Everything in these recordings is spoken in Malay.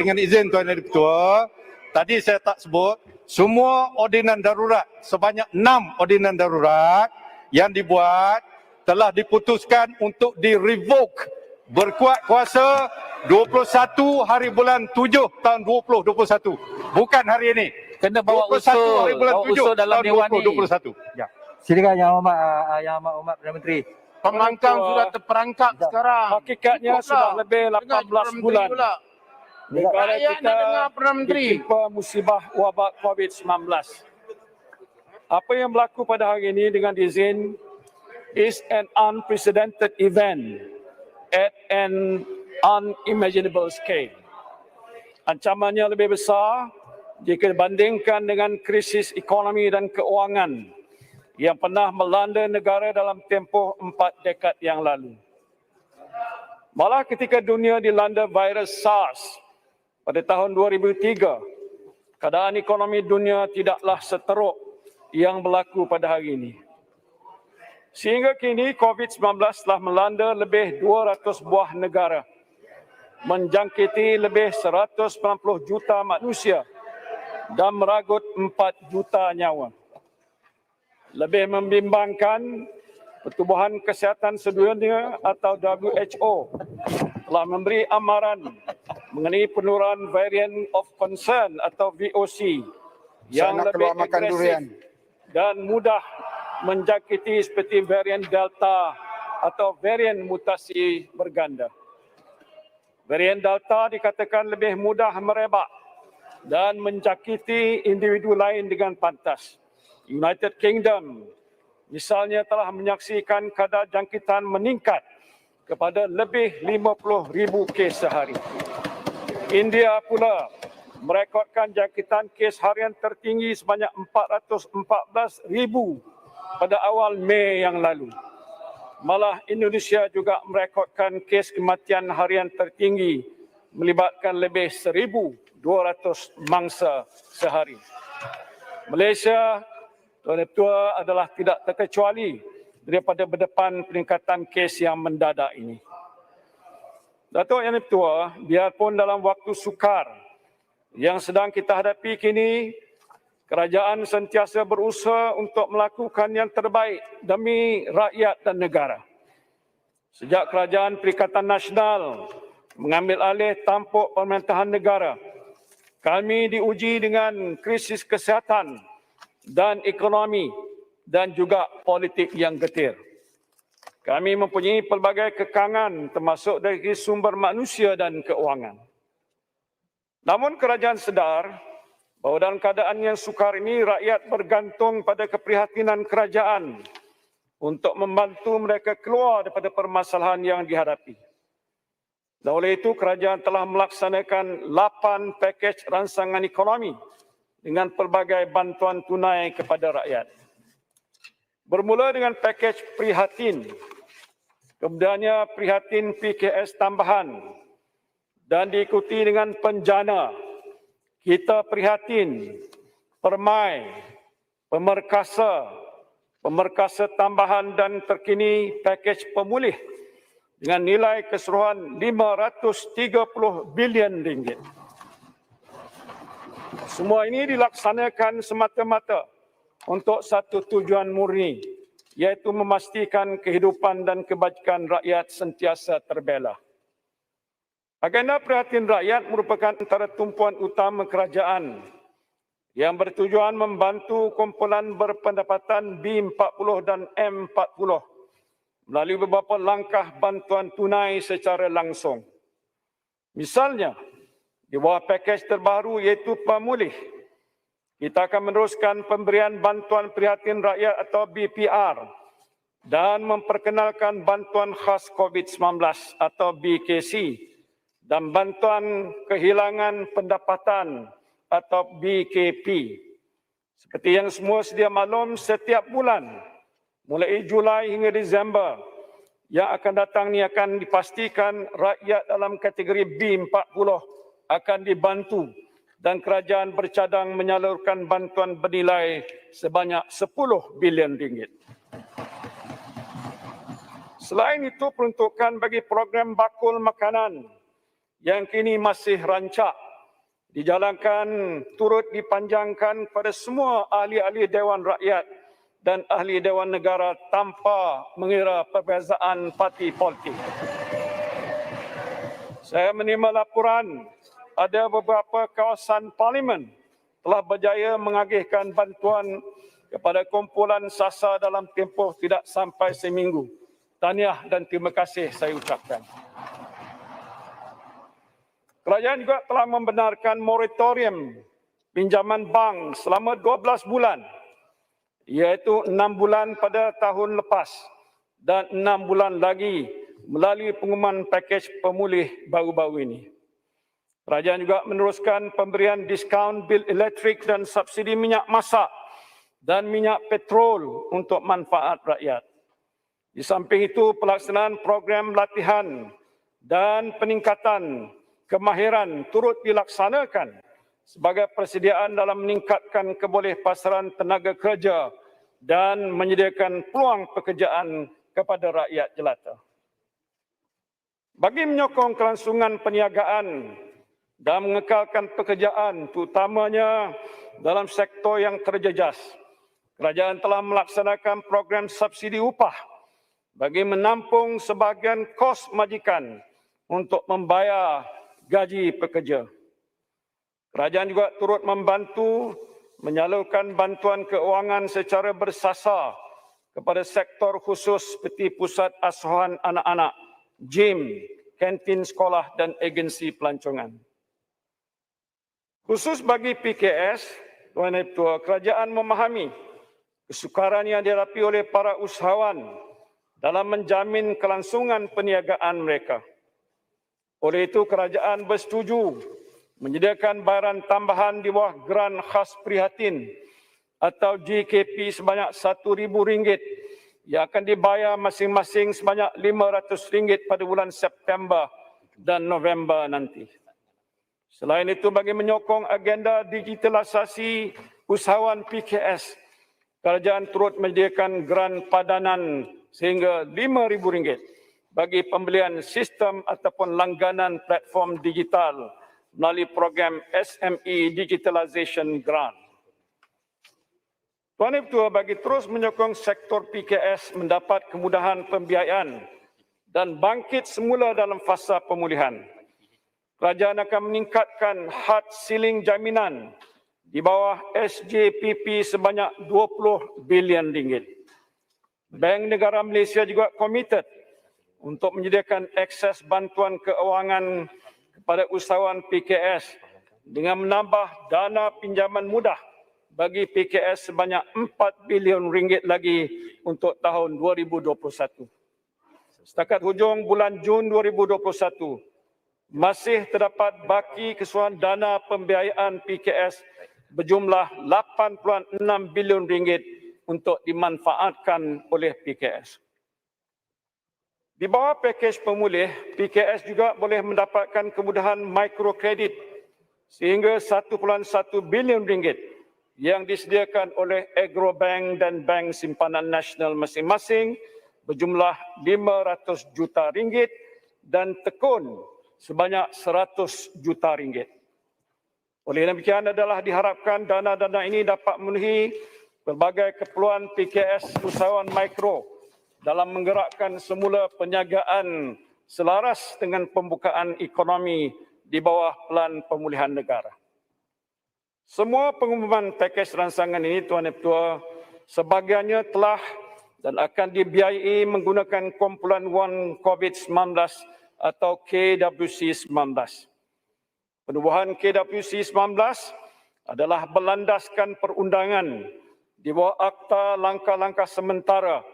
Dengan izin Tuan Yang Ketua, tadi saya tak sebut, semua ordinan darurat, sebanyak 6 ordinan darurat yang dibuat telah diputuskan untuk di-revoke berkuat kuasa 21 hari bulan 7 tahun 2021. Bukan hari ini. Kena bawa 21 usul, hari bulan bawa 7 usul dalam tahun Dewan ni. 2021. Ya. Silakan Yang Amat Perdana Menteri. Pembangkang sudah terperangkap sekarang. Hakikatnya sudah lebih 18 bulan negara Rakyat kita nak dengar Perdana Menteri. ditimpa musibah wabak COVID-19. Apa yang berlaku pada hari ini dengan izin is an unprecedented event at an unimaginable scale. Ancamannya lebih besar jika dibandingkan dengan krisis ekonomi dan keuangan yang pernah melanda negara dalam tempoh 4 dekad yang lalu. Malah ketika dunia dilanda virus SARS pada tahun 2003, keadaan ekonomi dunia tidaklah seteruk yang berlaku pada hari ini. Sehingga kini COVID-19 telah melanda lebih 200 buah negara, menjangkiti lebih 190 juta manusia dan meragut 4 juta nyawa. Lebih membimbangkan, Pertubuhan Kesihatan Sedunia atau WHO telah memberi amaran mengenai penurunan variant of concern atau VOC yang lebih agresif dan mudah menjangkiti seperti varian Delta atau varian mutasi berganda. Varian Delta dikatakan lebih mudah merebak dan menjangkiti individu lain dengan pantas. United Kingdom misalnya telah menyaksikan kadar jangkitan meningkat kepada lebih 50,000 kes sehari. India pula merekodkan jangkitan kes harian tertinggi sebanyak 414,000 pada awal Mei yang lalu. Malah Indonesia juga merekodkan kes kematian harian tertinggi melibatkan lebih 1,200 mangsa sehari. Malaysia, Tuan Ketua, adalah tidak terkecuali daripada berdepan peningkatan kes yang mendadak ini. Datuk Yang Ketua, biarpun dalam waktu sukar yang sedang kita hadapi kini, kerajaan sentiasa berusaha untuk melakukan yang terbaik demi rakyat dan negara. Sejak Kerajaan Perikatan Nasional mengambil alih tampuk pemerintahan negara, kami diuji dengan krisis kesihatan dan ekonomi dan juga politik yang getir. Kami mempunyai pelbagai kekangan termasuk dari sumber manusia dan keuangan. Namun kerajaan sedar bahawa dalam keadaan yang sukar ini rakyat bergantung pada keprihatinan kerajaan untuk membantu mereka keluar daripada permasalahan yang dihadapi. Dan oleh itu kerajaan telah melaksanakan 8 pakej rancangan ekonomi dengan pelbagai bantuan tunai kepada rakyat. Bermula dengan pakej prihatin, kemudiannya prihatin PKS tambahan dan diikuti dengan penjana, kita prihatin, permai, pemerkasa tambahan dan terkini pakej pemulih dengan nilai keseluruhan 530 bilion ringgit. Semua ini dilaksanakan semata-mata untuk satu tujuan murni, iaitu memastikan kehidupan dan kebajikan rakyat sentiasa terbela. Agenda prihatin rakyat merupakan antara tumpuan utama kerajaan yang bertujuan membantu kumpulan berpendapatan B40 dan M40 melalui beberapa langkah bantuan tunai secara langsung. Misalnya, di bawah pakej terbaru iaitu pemulih, kita akan meneruskan pemberian bantuan prihatin rakyat atau BPR dan memperkenalkan bantuan khas COVID-19 atau BKC dan bantuan kehilangan pendapatan atau BKP. Seperti yang semua sedia maklum, setiap bulan mulai Julai hingga Disember yang akan datang ini akan dipastikan rakyat dalam kategori B40 akan dibantu dan kerajaan bercadang menyalurkan bantuan bernilai sebanyak 10 bilion ringgit. Selain itu, peruntukan bagi program bakul makanan yang kini masih rancak dijalankan turut dipanjangkan pada semua ahli-ahli Dewan Rakyat dan ahli Dewan Negara tanpa mengira perbezaan parti politik. Saya menerima laporan ada beberapa kawasan parlimen telah berjaya mengagihkan bantuan kepada kumpulan SASA dalam tempoh tidak sampai seminggu. Tahniah dan terima kasih saya ucapkan. Kerajaan juga telah membenarkan moratorium pinjaman bank selama 12 bulan, iaitu 6 bulan pada tahun lepas dan 6 bulan lagi melalui pengumuman pakej pemulih baru-baru ini. Kerajaan juga meneruskan pemberian diskaun bil elektrik dan subsidi minyak masak dan minyak petrol untuk manfaat rakyat. Di samping itu, pelaksanaan program latihan dan peningkatan kemahiran turut dilaksanakan sebagai persediaan dalam meningkatkan kebolehpasaran tenaga kerja dan menyediakan peluang pekerjaan kepada rakyat jelata. Bagi menyokong kelangsungan perniagaan dan mengekalkan pekerjaan, terutamanya dalam sektor yang terjejas, kerajaan telah melaksanakan program subsidi upah bagi menampung sebahagian kos majikan untuk membayar gaji pekerja. Kerajaan juga turut membantu menyalurkan bantuan keuangan secara bersasar kepada sektor khusus seperti pusat asuhan anak-anak, gym, kantin sekolah dan agensi pelancongan. Khusus bagi PKS, Tuan dan Ketua, kerajaan memahami kesukaran yang dihadapi oleh para usahawan dalam menjamin kelangsungan perniagaan mereka. Oleh itu, kerajaan bersetuju menyediakan bayaran tambahan di bawah Geran Khas Prihatin atau GKP sebanyak RM1,000 yang akan dibayar masing-masing sebanyak RM500 pada bulan September dan November nanti. Selain itu, bagi menyokong agenda digitalisasi usahawan PKS, kerajaan turut menyediakan geran padanan sehingga RM5,000 bagi pembelian sistem ataupun langganan platform digital melalui program SME Digitalization Grant. Tuan dan Ketua, bagi terus menyokong sektor PKS mendapat kemudahan pembiayaan dan bangkit semula dalam fasa pemulihan, kerajaan akan meningkatkan had siling jaminan di bawah SJPP sebanyak RM20 bilion. Bank Negara Malaysia juga komited untuk menyediakan akses bantuan keuangan kepada usahawan PKS dengan menambah dana pinjaman mudah bagi PKS sebanyak RM4 bilion lagi untuk tahun 2021. Setakat hujung bulan Jun 2021, masih terdapat baki keseluruhan dana pembiayaan PKS berjumlah RM8.6 bilion untuk dimanfaatkan oleh PKS. Di bawah pakej pemulih, PKS juga boleh mendapatkan kemudahan mikrokredit sehingga RM1.1 bilion yang disediakan oleh Agrobank dan Bank Simpanan Nasional masing-masing berjumlah RM500 juta dan tekun sebanyak RM100 juta. Oleh demikian adalah diharapkan dana-dana ini dapat memenuhi pelbagai keperluan PKS usahawan mikro dalam menggerakkan semula perniagaan selaras dengan pembukaan ekonomi di bawah Pelan Pemulihan Negara. Semua pengumuman pakej rancangan ini, Tuan dan Ketua, sebahagiannya telah dan akan dibiayai menggunakan kumpulan wang COVID-19 atau KWC-19. Penubuhan KWC-19 adalah berlandaskan perundangan di bawah Akta Langkah-Langkah Sementara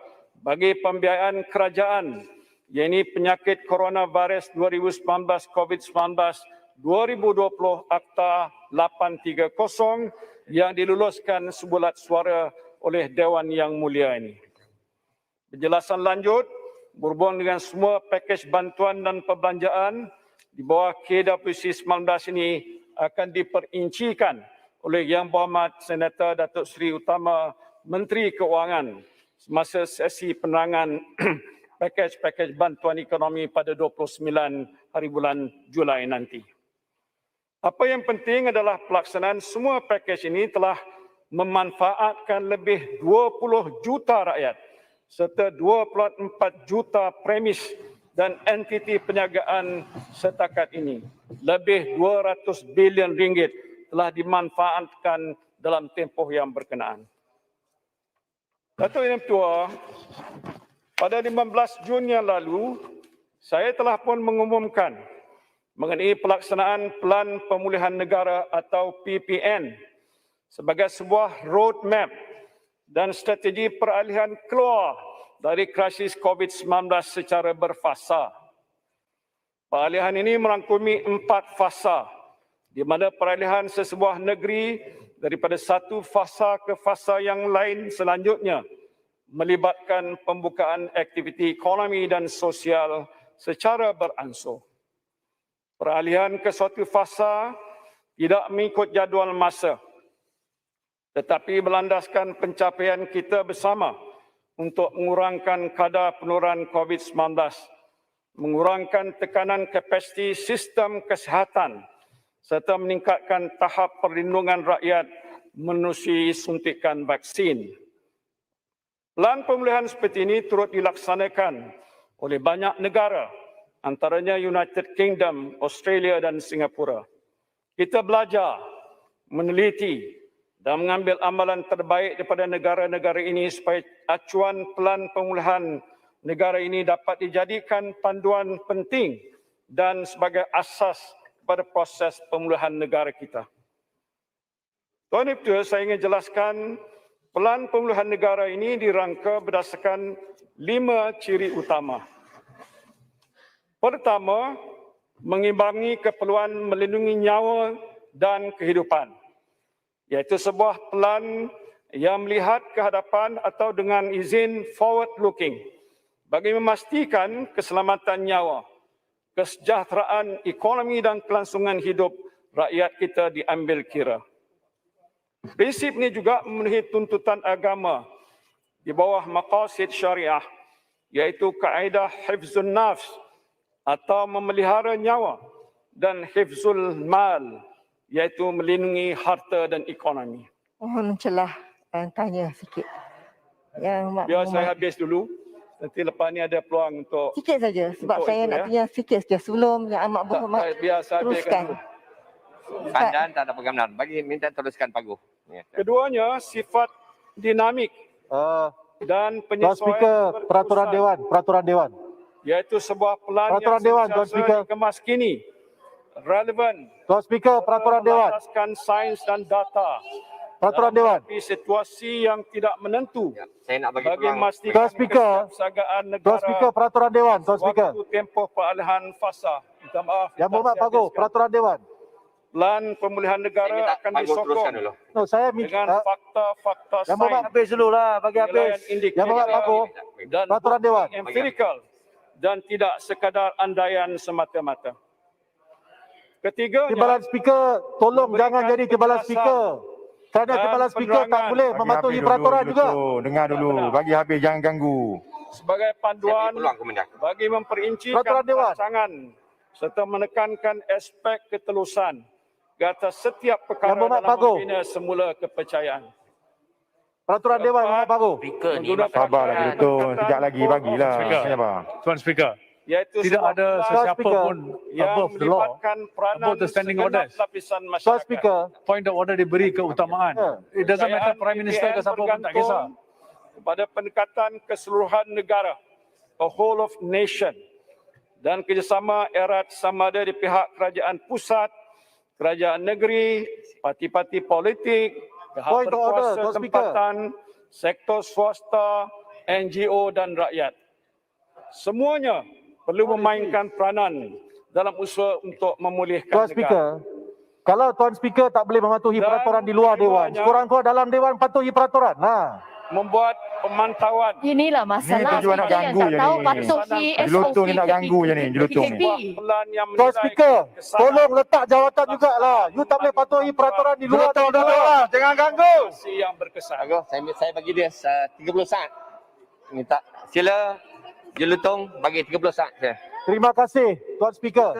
bagi pembiayaan kerajaan, iaitu penyakit coronavirus 2019 COVID-19 2020 Akta 830 yang diluluskan sebulat suara oleh Dewan Yang Mulia ini. Penjelasan lanjut berhubung dengan semua pakej bantuan dan perbelanjaan di bawah KWC-19 ini akan diperincikan oleh Yang Berhormat Senator Datuk Seri Utama Menteri Keuangan semasa sesi penerangan pakej-pakej bantuan ekonomi pada 29 hari bulan Julai nanti. Apa yang penting adalah pelaksanaan semua pakej ini telah memanfaatkan lebih 20 juta rakyat serta 24 juta premis dan entiti perniagaan setakat ini. Lebih 200 bilion ringgit telah dimanfaatkan dalam tempoh yang berkenaan. Datuk Yang Tua, pada 15 Jun yang lalu, saya telah pun mengumumkan mengenai pelaksanaan Pelan Pemulihan Negara atau PPN sebagai sebuah roadmap dan strategi peralihan keluar dari krisis COVID-19 secara berfasa. Peralihan ini merangkumi 4 fasa, di mana peralihan sesebuah negeri daripada satu fasa ke fasa yang lain selanjutnya melibatkan pembukaan aktiviti ekonomi dan sosial secara beransur. Peralihan ke suatu fasa tidak mengikut jadual masa, tetapi berlandaskan pencapaian kita bersama untuk mengurangkan kadar penularan COVID-19, mengurangkan tekanan kapasiti sistem kesihatan serta meningkatkan tahap perlindungan rakyat menerusi suntikan vaksin. Pelan pemulihan seperti ini turut dilaksanakan oleh banyak negara, antaranya United Kingdom, Australia dan Singapura. Kita belajar, meneliti dan mengambil amalan terbaik daripada negara-negara ini supaya acuan pelan pemulihan negara ini dapat dijadikan panduan penting dan sebagai asas pada proses pemulihan negara kita. Tuan Ibu Ketua, saya ingin jelaskan pelan pemulihan negara ini dirangka berdasarkan 5 ciri utama. Pertama, mengimbangi keperluan melindungi nyawa dan kehidupan, iaitu sebuah pelan yang melihat ke hadapan atau dengan izin forward looking bagi memastikan keselamatan nyawa, kesejahteraan ekonomi dan kelangsungan hidup rakyat kita diambil kira. Prinsip ini juga memenuhi tuntutan agama di bawah maqasid syariah, iaitu kaedah hifzun nafs atau memelihara nyawa dan hifzul mal, iaitu melindungi harta dan ekonomi. Mohon celah tanya sikit. Biar saya habis dulu. Nanti lepas ni ada peluang untuk sikit saja sebab untuk saya itu, nak ya. tanya sikit saja sebelum Yang Amat Berhormat biar saya habiskan teruskan. dulu. Pandan tak ada perkenan. Bagi minta teruskan Pak Gu. Ya. Keduanya sifat dinamik dan Tuan penyesuaian Speaker, peraturan Dewan, iaitu sebuah pelan Peraturan yang Dewan, Tuan sentiasa Speaker. dikemas kini, relevan, Tuan Speaker, peraturan Dewan, berlandaskan sains dan data, peraturan dalam Dewan. menghadapi situasi yang tidak menentu Ya. Saya nak bagi bagi peluang. memastikan Tuan Speaker, kesiapsiagaan Tuan negara Speaker, peraturan Dewan, Tuan Speaker. waktu tempoh peralihan fasa. Minta maaf. Yang Berhormat Pak Gu, peraturan Dewan. Pelan pemulihan Saya negara minta akan Pak Gu teruskan disokong dulu. No, saya dengan minta fakta-fakta Yang Berhormat sains, habis dulu lah, bagi habis. penilaian indikator Yang Berhormat Pak Gu, dan peraturan bukti Dewan. empirikal dan tidak sekadar andaian semata-mata. Ketiganya, Timbalan Speaker, tolong memberikan jangan jadi timbalan penjelasan Speaker. Kerana dan timbalan Speaker tak penerangan. boleh mematuhi peraturan juga. Dengar dulu, bagi habis jangan ganggu. sebagai Saya panduan bagi peluang kemudian. bagi memperincikan Peraturan Dewan. rancangan serta menekankan aspek ketelusan ke atas setiap perkara Yang Berhormat dalam Pak Gu. membina semula kepercayaan. Peraturan Dewan, Yang Berhormat Pak Gu. Menggunakan Sabar lagi pendekatan betul, sekejap lagi bagilah. Speaker. Sabar. Tuan Speaker, Iaitu tidak sebuah ada pelan sesiapa Speaker. pun yang above the law. melibatkan peranan above the standing segenap orders. lapisan Tuan masyarakat. Speaker, Point of order diberi keutamaan. It doesn't matter Kejayaan Prime Minister ke PPN siapa pun tak bergantung kisah. kepada pendekatan keseluruhan negara, a whole of nation, dan kerjasama erat samada di pihak kerajaan pusat, kerajaan negeri, parti-parti politik, pihak Point of order, berkuasa Tuan Speaker. tempatan, sektor swasta, NGO dan rakyat. Semuanya perlu memainkan peranan dalam usaha untuk memulihkan Tuan negara. Speaker, kalau Tuan Speaker tak boleh mematuhi Dan peraturan di luar Dewan, keduanya- sekurang-kurang dalam Dewan patuhi peraturan. Membuat pemantauan Inilah masalah tujuan nak kita ganggu yang je tak tahu ni. patuhi Jelutong ni nak ganggu je ni, jelutong. PKP. pelan yang Tuan menilai Speaker, kesalahan tolong letak jawatan jugalah. You tak boleh patuhi peraturan di luar Dewan. Jangan ganggu. yang berkesan. Pak Gu, saya bagi dia 30 saat. Minta sila Jelutong bagi 30 saat saya. Terima kasih, Tuan Speaker.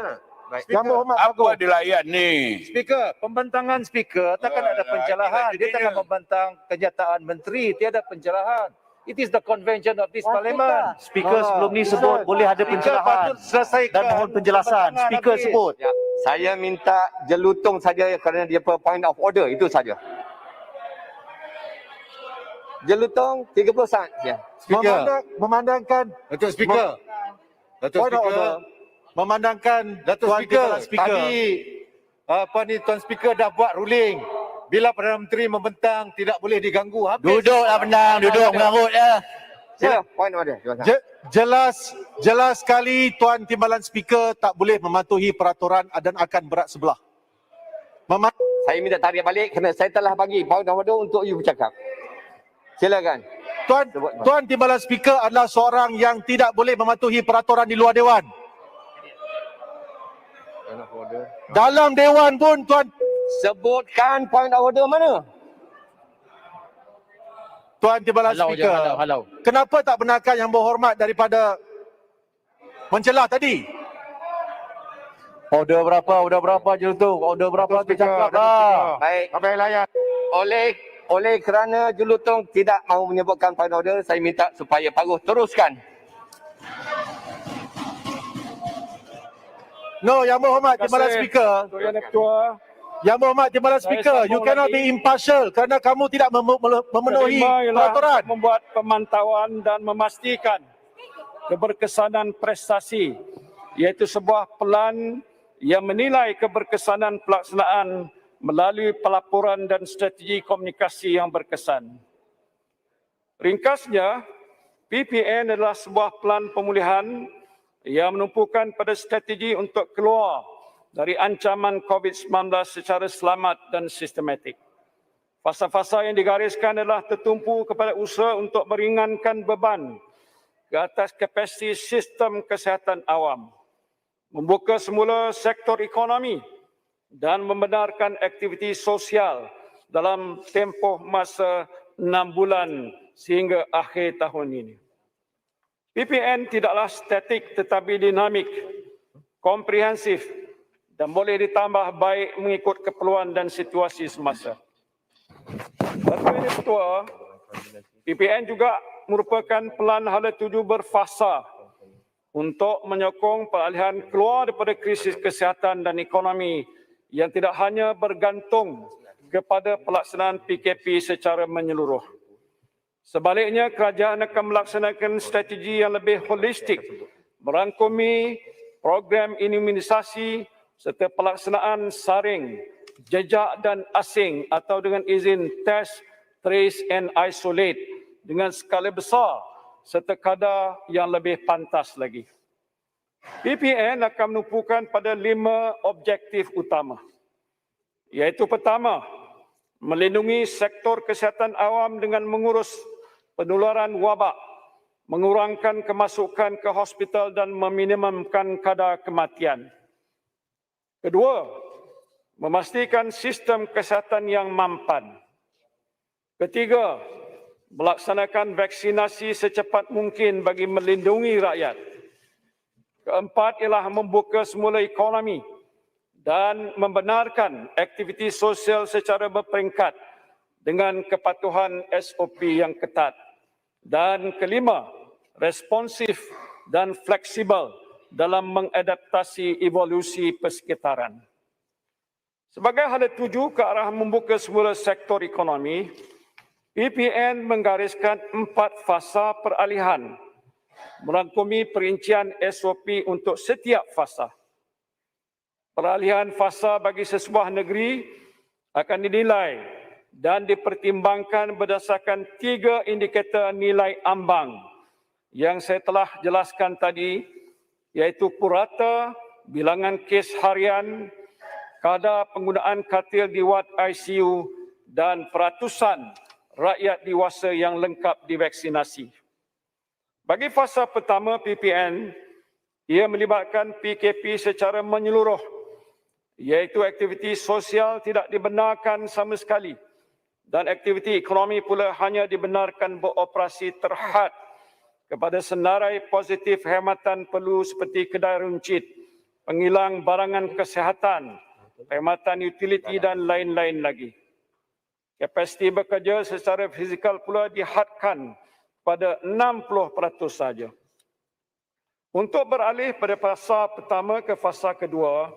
Yang berhormat Apa bagus. dilayan ni? Speaker, pembentangan speaker takkan ada pencerahan. Dia tengah membentang kenyataan menteri, tiada pencerahan. It is the convention of this parliament. Speaker sebelum ni sebut boleh ada pencerahan dan mohon penjelasan. Speaker sebut. Ya, saya minta jelutong saja kerana dia point of order, itu saja. Jelutong 30 saat. Ya. Memandangkan Datuk Speaker. Datuk point of Speaker. order. Memandangkan Datuk Tuan Speaker, Timbalan Speaker. tadi Tuan Speaker dah buat ruling. Bila Perdana Menteri membentang tidak boleh diganggu. Habis. Duduklah benang, duduk mengarut ya. Sila, point of order. Terima kasih. Jelas sekali Tuan Timbalan Speaker tak boleh mematuhi peraturan dan akan berat sebelah. Saya minta tarik balik kerana saya telah bagi point of order untuk you bercakap. Silakan. Tuan Timbalan Speaker adalah seorang yang tidak boleh mematuhi peraturan di luar Dewan. Dalam Dewan pun Tuan Sebutkan point of order mana? Tuan Timbalan Halau je, Speaker. halau. Kenapa tak benarkan yang berhormat daripada mencelah tadi? Order berapa je tu? Order berapa tu cakap lah. Baik. Apa yang layan? Oleh kerana Jelutong tidak mahu menyebutkan point of order, saya minta supaya Paruh teruskan. No, yang berhormat Terima Timbalan kasih, Speaker. Tuan Yang Ketua. Yang berhormat Timbalan Saya Speaker, you sambung cannot lagi. be impartial kerana kamu tidak memenuhi Kelima ialah peraturan. membuat pemantauan dan memastikan keberkesanan prestasi, iaitu sebuah pelan yang menilai keberkesanan pelaksanaan melalui pelaporan dan strategi komunikasi yang berkesan. Ringkasnya, PPN adalah sebuah pelan pemulihan yang menumpukan pada strategi untuk keluar dari ancaman COVID-19 secara selamat dan sistematik. Fasa-fasa yang digariskan adalah tertumpu kepada usaha untuk meringankan beban ke atas kapasiti sistem kesihatan awam, membuka semula sektor ekonomi dan membenarkan aktiviti sosial dalam tempoh masa 6 bulan sehingga akhir tahun ini. PPN tidaklah statik tetapi dinamik, komprehensif dan boleh ditambah baik mengikut keperluan dan situasi semasa. Datuk Yang Ketua, PPN juga merupakan pelan hala tuju berfasa untuk menyokong peralihan keluar daripada krisis kesihatan dan ekonomi yang tidak hanya bergantung kepada pelaksanaan PKP secara menyeluruh. Sebaliknya, kerajaan akan melaksanakan strategi yang lebih holistik, merangkumi program imunisasi serta pelaksanaan saring, jejak dan asing atau dengan izin test, trace and isolate dengan skala besar serta kadar yang lebih pantas lagi. PPN akan menumpukan pada 5 objektif utama, iaitu pertama, melindungi sektor kesihatan awam dengan mengurus penularan wabak, mengurangkan kemasukan ke hospital dan meminimumkan kadar kematian. Kedua, memastikan sistem kesihatan yang mampan. Ketiga, melaksanakan vaksinasi secepat mungkin bagi melindungi rakyat. Keempat ialah membuka semula ekonomi dan membenarkan aktiviti sosial secara berperingkat dengan kepatuhan SOP yang ketat. Dan kelima, responsif dan fleksibel dalam mengadaptasi evolusi persekitaran. Sebagai hala tuju ke arah membuka semula sektor ekonomi, PPN menggariskan 4 fasa peralihan, merangkumi perincian SOP untuk setiap fasa. Peralihan fasa bagi sesebuah negeri akan dinilai dan dipertimbangkan berdasarkan 3 indikator nilai ambang yang saya telah jelaskan tadi, iaitu purata, bilangan kes harian, kadar penggunaan katil di wad ICU dan peratusan rakyat dewasa yang lengkap divaksinasi. Bagi fasa pertama PPN, ia melibatkan PKP secara menyeluruh, iaitu aktiviti sosial tidak dibenarkan sama sekali dan aktiviti ekonomi pula hanya dibenarkan beroperasi terhad kepada senarai positif hematan perlu seperti kedai runcit, pengilang barangan kesihatan, perkhidmatan utiliti dan lain-lain lagi. Kapasiti bekerja secara fizikal pula dihadkan pada 60% saja. Untuk beralih pada fasa pertama ke fasa kedua,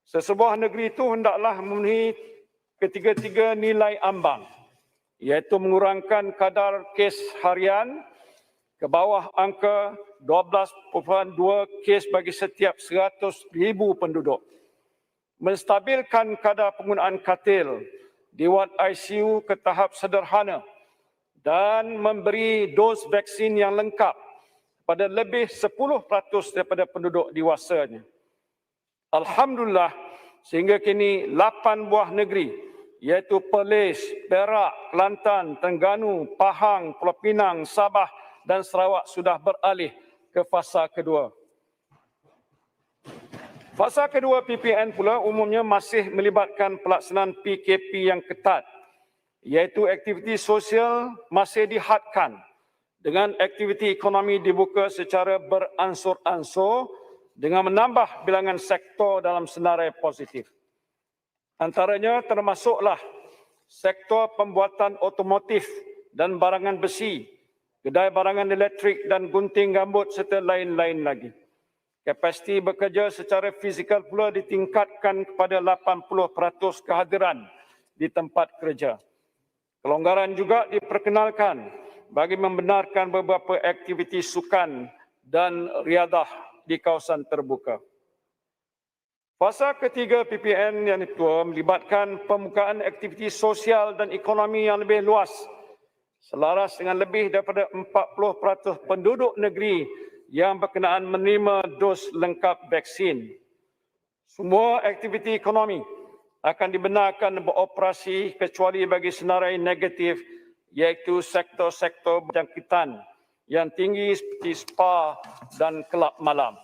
sesebuah negeri itu hendaklah memenuhi ketiga-tiga nilai ambang, iaitu mengurangkan kadar kes harian ke bawah angka 12.2 kes bagi setiap 100,000 penduduk, menstabilkan kadar penggunaan katil di wad ICU ke tahap sederhana dan memberi dos vaksin yang lengkap pada lebih 10% daripada penduduk dewasanya. Alhamdulillah, sehingga kini 8 buah negeri iaitu Perlis, Perak, Kelantan, Terengganu, Pahang, Pulau Pinang, Sabah dan Sarawak sudah beralih ke fasa kedua. Fasa kedua PPN pula umumnya masih melibatkan pelaksanaan PKP yang ketat, iaitu aktiviti sosial masih dihadkan dengan aktiviti ekonomi dibuka secara beransur-ansur dengan menambah bilangan sektor dalam senarai positif. Antaranya termasuklah sektor pembuatan otomotif dan barangan besi, kedai barangan elektrik dan gunting rambut serta lain-lain lagi. Kapasiti bekerja secara fizikal pula ditingkatkan kepada 80% kehadiran di tempat kerja. Kelonggaran juga diperkenalkan bagi membenarkan beberapa aktiviti sukan dan riadah di kawasan terbuka. Fasa ketiga PPN yang itu melibatkan pembukaan aktiviti sosial dan ekonomi yang lebih luas, selaras dengan lebih daripada 40% penduduk negeri yang berkenaan menerima dos lengkap vaksin. Semua aktiviti ekonomi akan dibenarkan beroperasi kecuali bagi senarai negatif, iaitu sektor-sektor berjangkitan yang tinggi seperti spa dan kelab malam.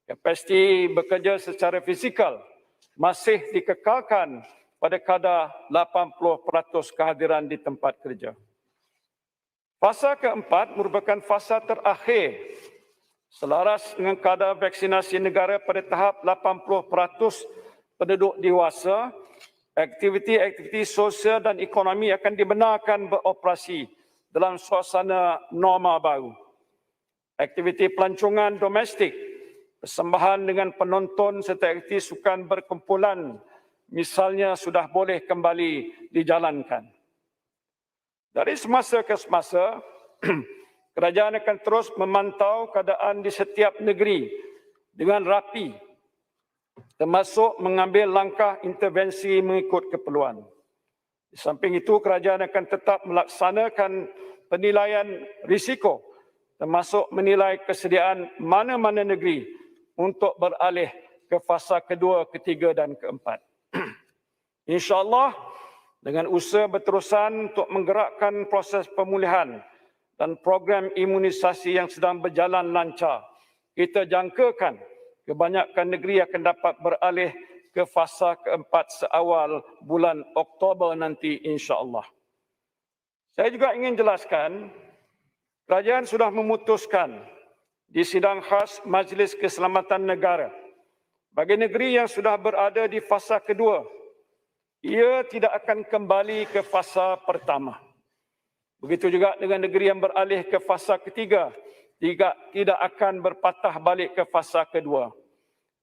Kapasiti bekerja secara fizikal masih dikekalkan pada kadar 80% kehadiran di tempat kerja. Fasa keempat merupakan fasa terakhir selaras dengan kadar vaksinasi negara pada tahap 80% penduduk dewasa. Aktiviti-aktiviti sosial dan ekonomi akan dibenarkan beroperasi dalam suasana norma baru. Aktiviti pelancongan domestik, persembahan dengan penonton serta aktiviti sukan berkumpulan misalnya sudah boleh kembali dijalankan. Dari semasa ke semasa, kerajaan akan terus memantau keadaan di setiap negeri dengan rapi, termasuk mengambil langkah intervensi mengikut keperluan. Di samping itu, kerajaan akan tetap melaksanakan penilaian risiko, termasuk menilai kesediaan mana-mana negeri untuk beralih ke fasa kedua, ketiga dan keempat. InsyaAllah, dengan usaha berterusan untuk menggerakkan proses pemulihan dan program imunisasi yang sedang berjalan lancar, kita jangkakan kebanyakan negeri akan dapat beralih ke fasa keempat seawal bulan Oktober nanti insya-Allah. Saya juga ingin jelaskan, kerajaan sudah memutuskan di sidang khas Majlis Keselamatan Negara, bagi negeri yang sudah berada di fasa kedua, ia tidak akan kembali ke fasa pertama. Begitu juga dengan negeri yang beralih ke fasa ketiga, tidak akan berpatah balik ke fasa kedua.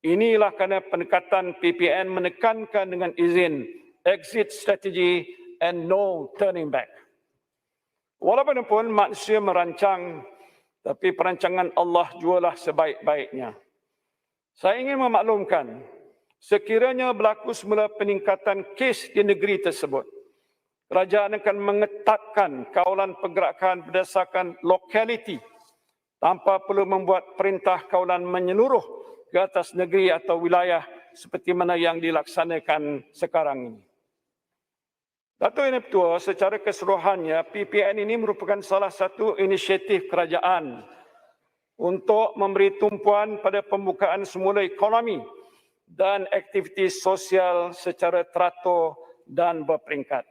Inilah kerana pendekatan PPN menekankan dengan izin exit strategy and no turning back. Walaupun manusia merancang, tapi perancangan Allah jualah sebaik-baiknya. Saya ingin memaklumkan, sekiranya berlaku semula peningkatan kes di negeri tersebut, kerajaan akan mengetatkan kawalan pergerakan berdasarkan lokaliti tanpa perlu membuat perintah kawalan menyeluruh ke atas negeri atau wilayah seperti mana yang dilaksanakan sekarang ini. Datuk Yang Dipertua, secara keseluruhannya, PPN ini merupakan salah satu inisiatif kerajaan untuk memberi tumpuan pada pembukaan semula ekonomi dan aktiviti sosial secara teratur dan berperingkat.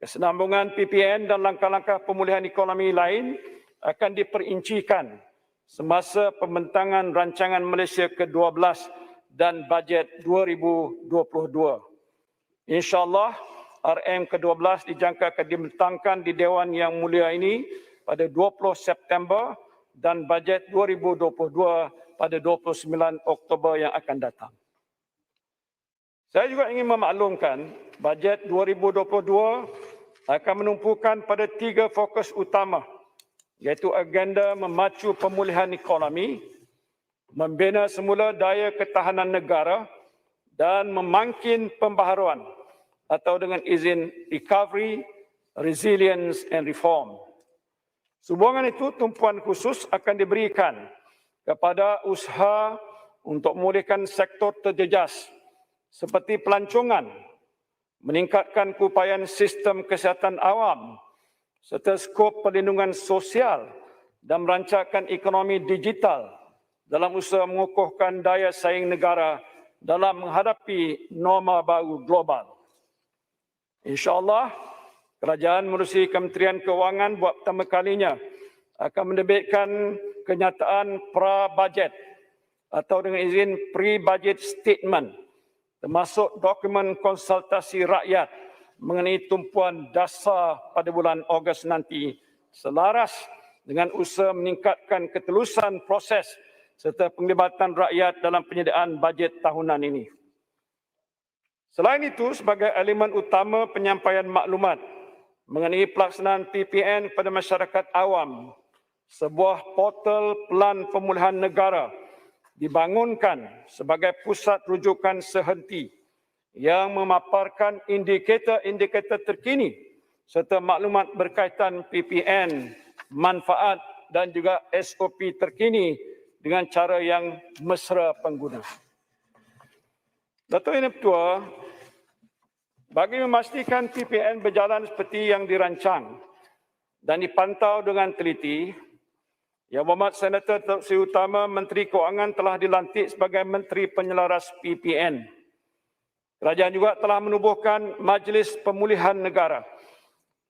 Kesinambungan PPN dan langkah-langkah pemulihan ekonomi lain akan diperincikan semasa pembentangan rancangan Malaysia ke-12 dan bajet 2022. InsyaAllah, RM ke-12 dijangka akan dibentangkan di Dewan Yang Mulia ini pada 20 September dan bajet 2022 pada 29 Oktober yang akan datang. Saya juga ingin memaklumkan bajet 2022 akan menumpukan pada 3 fokus utama, iaitu agenda memacu pemulihan ekonomi, membina semula daya ketahanan negara dan memangkin pembaharuan atau dengan izin recovery, resilience and reform. Sehubungan itu, tumpuan khusus akan diberikan kepada usaha untuk memulihkan sektor terjejas seperti pelancongan, meningkatkan keupayaan sistem kesihatan awam serta skop perlindungan sosial dan merancangkan ekonomi digital dalam usaha mengukuhkan daya saing negara dalam menghadapi norma baru global. InsyaAllah, kerajaan menerusi Kementerian Kewangan buat pertama kalinya akan menerbitkan kenyataan pra-bajet atau dengan izin pre-budget statement, termasuk dokumen konsultasi rakyat mengenai tumpuan dasar pada bulan Ogos nanti, selaras dengan usaha meningkatkan ketelusan proses serta penglibatan rakyat dalam penyediaan bajet tahunan ini. Selain itu, sebagai elemen utama penyampaian maklumat mengenai pelaksanaan PPN kepada masyarakat awam, sebuah portal pelan pemulihan negara dibangunkan sebagai pusat rujukan sehenti yang memaparkan indikator-indikator terkini serta maklumat berkaitan PPN, manfaat dan juga SOP terkini dengan cara yang mesra pengguna. Datuk Yang Ketua, bagi memastikan PPN berjalan seperti yang dirancang dan dipantau dengan teliti, Yang Berhormat Senator Datuk Seri Utama Menteri Kewangan telah dilantik sebagai Menteri Penyelaras PPN. Kerajaan juga telah menubuhkan Majlis Pemulihan Negara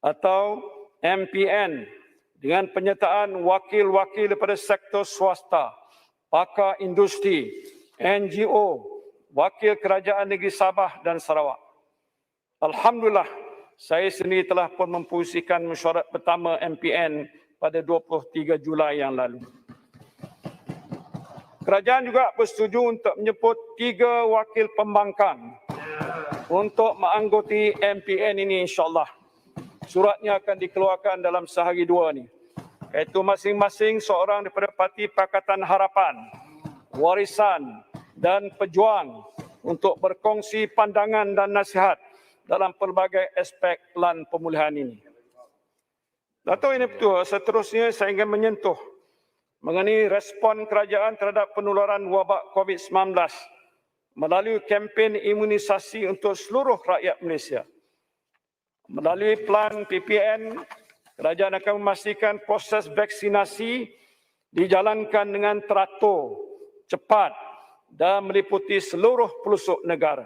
atau MPN dengan penyertaan wakil-wakil daripada sektor swasta, pakar industri, NGO, wakil Kerajaan Negeri Sabah dan Sarawak. Alhamdulillah, saya sendiri telah pun mempusikan mesyuarat pertama MPN pada 23 Julai yang lalu. Kerajaan juga bersetuju untuk menyebut 3 wakil pembangkang untuk menganggoti MPN ini insyaAllah. Suratnya akan dikeluarkan dalam sehari 2 ni. Iaitu masing-masing seorang daripada Parti Pakatan Harapan, Warisan dan Pejuang untuk berkongsi pandangan dan nasihat dalam pelbagai aspek plan pemulihan ini. Datuk Yang Ketua, seterusnya saya ingin menyentuh mengenai respon kerajaan terhadap penularan wabak COVID-19 melalui kempen imunisasi untuk seluruh rakyat Malaysia. Melalui plan PPN, kerajaan akan memastikan proses vaksinasi dijalankan dengan teratur, cepat dan meliputi seluruh pelosok negara.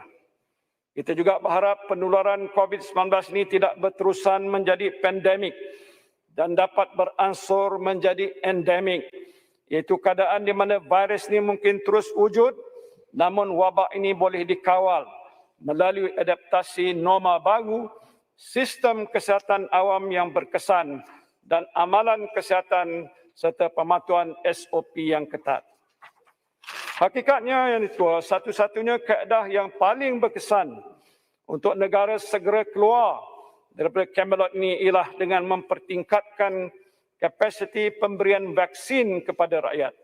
Kita juga berharap penularan COVID-19 ini tidak berterusan menjadi pandemik dan dapat beransur menjadi endemik, iaitu keadaan di mana virus ini mungkin terus wujud, namun wabak ini boleh dikawal melalui adaptasi norma baru, sistem kesihatan awam yang berkesan dan amalan kesihatan serta pematuhan SOP yang ketat. Hakikatnya, Yang Ketua, satu-satunya kaedah yang paling berkesan untuk negara segera keluar daripada Camelot ini ialah dengan mempertingkatkan kapasiti pemberian vaksin kepada rakyat.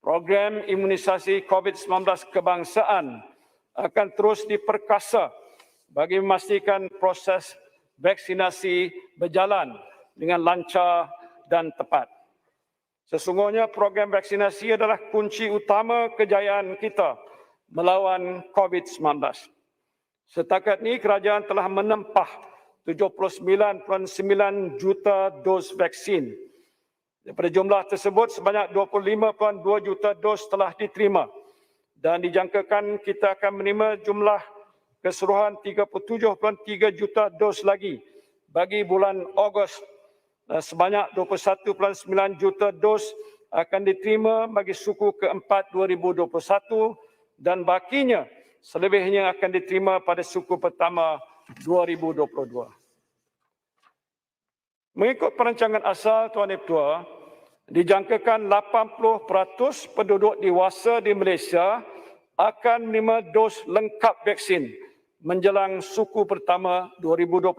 Program imunisasi COVID-19 kebangsaan akan terus diperkasa bagi memastikan proses vaksinasi berjalan dengan lancar dan tepat. Sesungguhnya program vaksinasi adalah kunci utama kejayaan kita melawan COVID-19. Setakat ini kerajaan telah menempah 79.9 juta dos vaksin. Daripada jumlah tersebut, sebanyak 25.2 juta dos telah diterima dan dijangkakan kita akan menerima jumlah keseluruhan 37.3 juta dos lagi bagi bulan Ogos. Sebanyak 21.9 juta dos akan diterima bagi suku keempat 2021 dan bakinya selebihnya akan diterima pada suku pertama 2022. Mengikut perancangan asal Tuan Ketua, dijangkakan 80% penduduk dewasa di Malaysia akan menerima dos lengkap vaksin menjelang suku pertama 2022.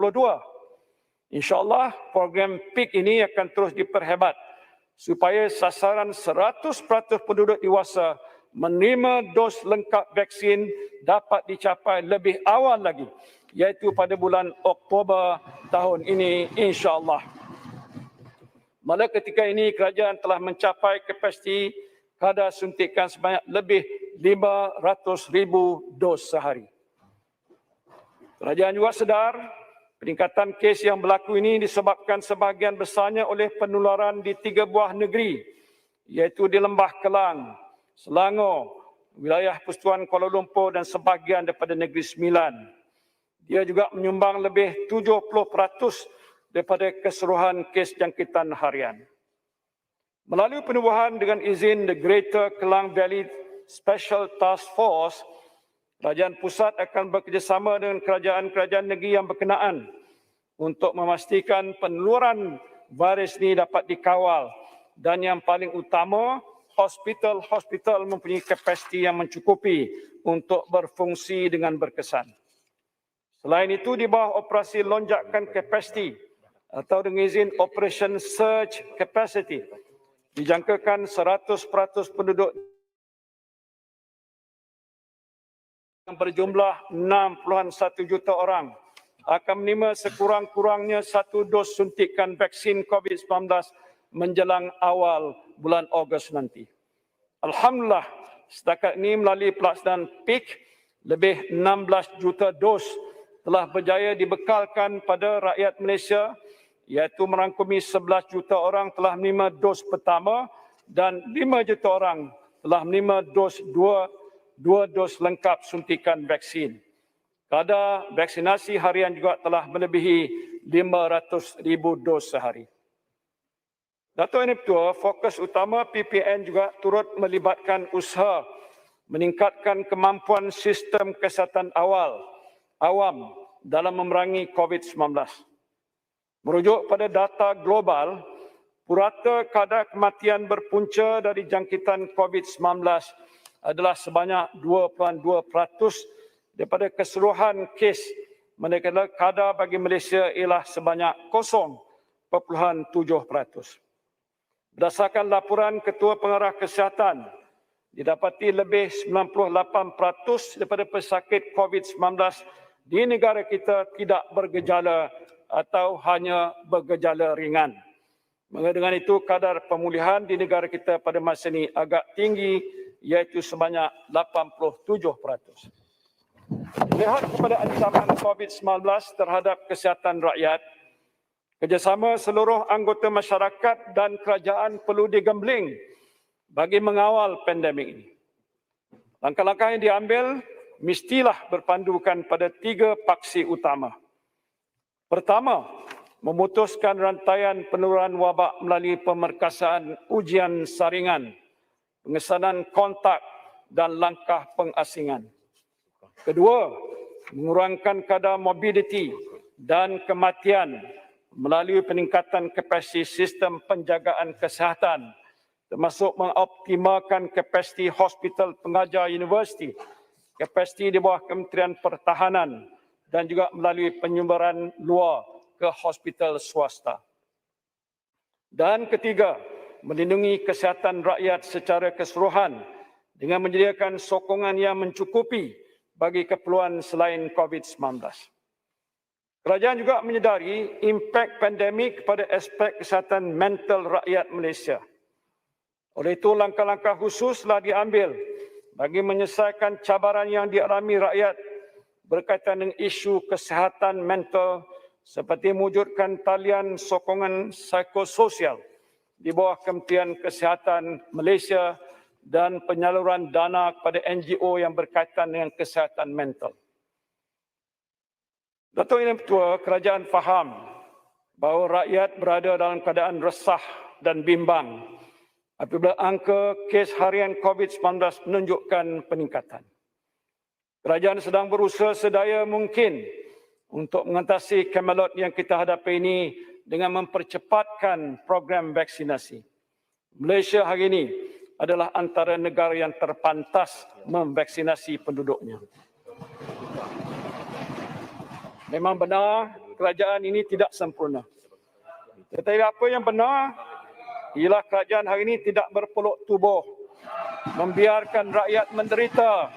InsyaAllah program PIK ini akan terus diperhebat supaya sasaran 100% penduduk dewasa menerima dos lengkap vaksin dapat dicapai lebih awal lagi, iaitu pada bulan Oktober tahun ini insyaAllah. Malah ketika ini kerajaan telah mencapai kapasiti kadar suntikan sebanyak lebih 500,000 dos sehari. Kerajaan juga sedar peningkatan kes yang berlaku ini disebabkan sebahagian besarnya oleh penularan di 3 buah negeri, iaitu di Lembah Kelang, Selangor, wilayah Persekutuan Kuala Lumpur dan sebahagian daripada Negeri Sembilan. Dia juga menyumbang lebih 70% daripada keseluruhan kes jangkitan harian. Melalui penubuhan dengan izin The Greater Klang Valley Special Task Force, Kerajaan Pusat akan bekerjasama dengan kerajaan-kerajaan negeri yang berkenaan untuk memastikan penularan virus ini dapat dikawal dan yang paling utama, hospital-hospital mempunyai kapasiti yang mencukupi untuk berfungsi dengan berkesan. Selain itu, di bawah operasi lonjakan kapasiti atau dengan izin Operation Surge Capacity, dijangkakan 100% penduduk yang berjumlah 6.1 juta orang akan menerima sekurang-kurangnya 1 dos suntikan vaksin COVID-19 menjelang awal bulan Ogos nanti. Alhamdulillah, setakat ini melalui pelaksanaan PIK, lebih 16 juta dos telah berjaya dibekalkan pada rakyat Malaysia, iaitu merangkumi 11 juta orang telah menerima dos pertama dan 5 juta orang telah menerima dos dua dos lengkap suntikan vaksin. Kadar vaksinasi harian juga telah melebihi 500,000 dos sehari. Dato' Yang Ketua, fokus utama PPN juga turut melibatkan usaha meningkatkan kemampuan sistem kesihatan awam dalam memerangi COVID-19. Merujuk pada data global, purata kadar kematian berpunca dari jangkitan COVID-19 adalah sebanyak 2.2% daripada keseluruhan kes, manakala kadar bagi Malaysia ialah sebanyak 0.7%. Berdasarkan laporan Ketua Pengarah Kesihatan, didapati lebih 98% daripada pesakit COVID-19 di negara kita tidak bergejala atau hanya bergejala ringan. Maka dengan itu, kadar pemulihan di negara kita pada masa ini agak tinggi, iaitu sebanyak 87%. Lihat kepada ancaman COVID-19 terhadap kesihatan rakyat, kerjasama seluruh anggota masyarakat dan kerajaan perlu digembling bagi mengawal pandemik ini. Langkah-langkah yang diambil mestilah berpandukan pada 3 paksi utama. Pertama, memutuskan rantaian penularan wabak melalui pemerkasaan ujian saringan, pengesanan kontak dan langkah pengasingan. Kedua, mengurangkan kadar morbiditi dan kematian melalui peningkatan kapasiti sistem penjagaan kesihatan, termasuk mengoptimalkan kapasiti hospital pengajar universiti, kapasiti di bawah Kementerian Pertahanan dan juga melalui penyumbaran luar ke hospital swasta. Dan ketiga, melindungi kesihatan rakyat secara keseluruhan dengan menyediakan sokongan yang mencukupi bagi keperluan selain COVID-19. Kerajaan juga menyedari impak pandemik kepada aspek kesihatan mental rakyat Malaysia. Oleh itu, langkah-langkah khusus telah diambil bagi menyelesaikan cabaran yang dialami rakyat berkaitan dengan isu kesihatan mental, seperti mewujudkan talian sokongan psikososial di bawah Kementerian Kesihatan Malaysia dan penyaluran dana kepada NGO yang berkaitan dengan kesihatan mental. Dato' Yang Ketua, kerajaan faham bahawa rakyat berada dalam keadaan resah dan bimbang apabila angka kes harian COVID-19 menunjukkan peningkatan. Kerajaan sedang berusaha sedaya mungkin untuk mengatasi kemelot yang kita hadapi ini dengan mempercepatkan program vaksinasi. Malaysia hari ini adalah antara negara yang terpantas memvaksinasi penduduknya. Memang benar kerajaan ini tidak sempurna. Tetapi apa yang benar ialah kerajaan hari ini tidak berpeluk tubuh, membiarkan rakyat menderita,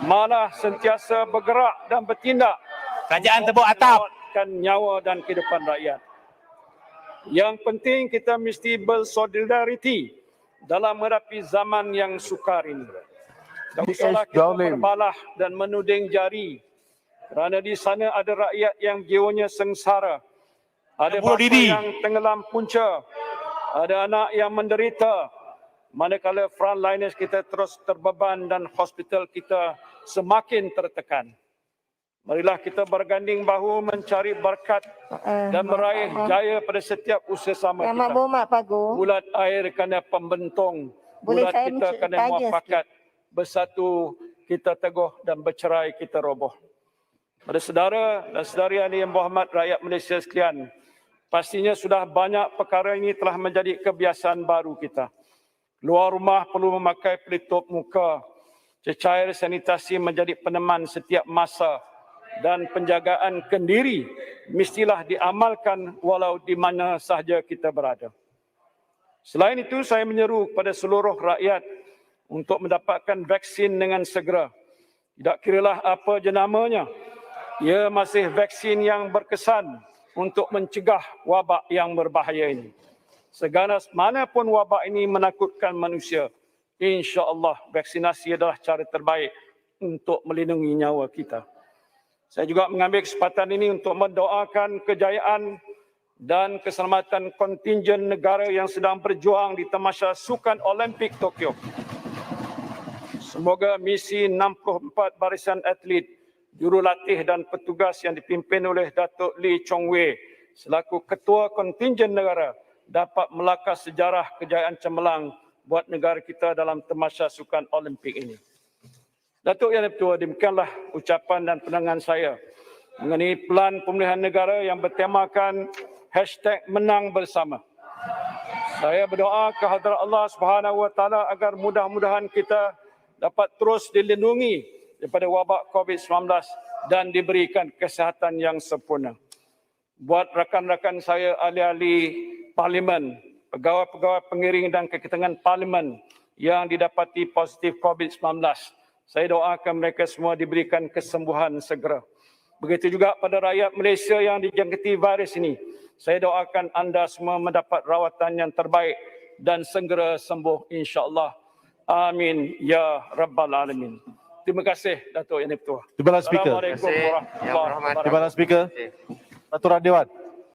malah sentiasa bergerak dan bertindak. Kerajaan tepuk atap. Menyelamatkan nyawa dan kehidupan rakyat. Yang penting kita mesti bersolidariti dalam menghadapi zaman yang sukar ini. Tak usahlah kita berbalah dan menuding jari, kerana di sana ada rakyat yang jiwanya sengsara, ada bapa yang tenggelam punca, ada anak yang menderita, manakala frontliners kita terus terbeban dan hospital kita semakin tertekan. Marilah kita berganding bahu mencari berkat dan meraih jaya pada setiap usaha sama Mak kita. Bomak Pagu. Bulat air kerana pembentung, Boleh bulat saya kita kerana tanya muafakat, bersatu kita teguh dan bercerai kita roboh. Pada saudara dan saudari yang berhormat rakyat Malaysia sekalian, pastinya sudah banyak perkara ini telah menjadi kebiasaan baru kita. Luar rumah perlu memakai pelitup muka, cecair sanitasi menjadi peneman setiap masa, dan penjagaan kendiri mestilah diamalkan walau di mana sahaja kita berada. Selain itu, saya menyeru kepada seluruh rakyat untuk mendapatkan vaksin dengan segera. Tidak kiralah apa jenamanya, ia masih vaksin yang berkesan untuk mencegah wabak yang berbahaya ini. Seganas manapun wabak ini menakutkan manusia, insya-Allah vaksinasi adalah cara terbaik untuk melindungi nyawa kita. Saya juga mengambil kesempatan ini untuk mendoakan kejayaan dan keselamatan kontingen negara yang sedang berjuang di tamasya Sukan Olimpik Tokyo. Semoga misi 64 barisan atlet, jurulatih dan petugas yang dipimpin oleh Datuk Lee Chong Wei selaku ketua kontingen negara dapat melakar sejarah kejayaan cemerlang buat negara kita dalam tamasya Sukan Olimpik ini. Datuk Yang Dipertua, demikianlah ucapan dan pandangan saya mengenai pelan pemulihan negara yang bertemakan #menang bersama. Saya berdoa kehadrat Allah Subhanahu Wa Taala agar mudah-mudahan kita dapat terus dilindungi daripada wabak COVID-19 dan diberikan kesihatan yang sempurna. Buat rakan-rakan saya ahli-ahli parlimen, pegawai-pegawai pengiring dan keketangan parlimen yang didapati positif COVID-19, saya doakan mereka semua diberikan kesembuhan segera. Begitu juga pada rakyat Malaysia yang dijangkiti virus ini. Saya doakan anda semua mendapat rawatan yang terbaik dan segera sembuh insya-Allah. Amin ya rabbal alamin. Terima kasih Datuk Yang Dipertua. Timbalan Speaker. Terima kasih, Yang Berhormat. Timbalan Speaker. Aturan Dewan.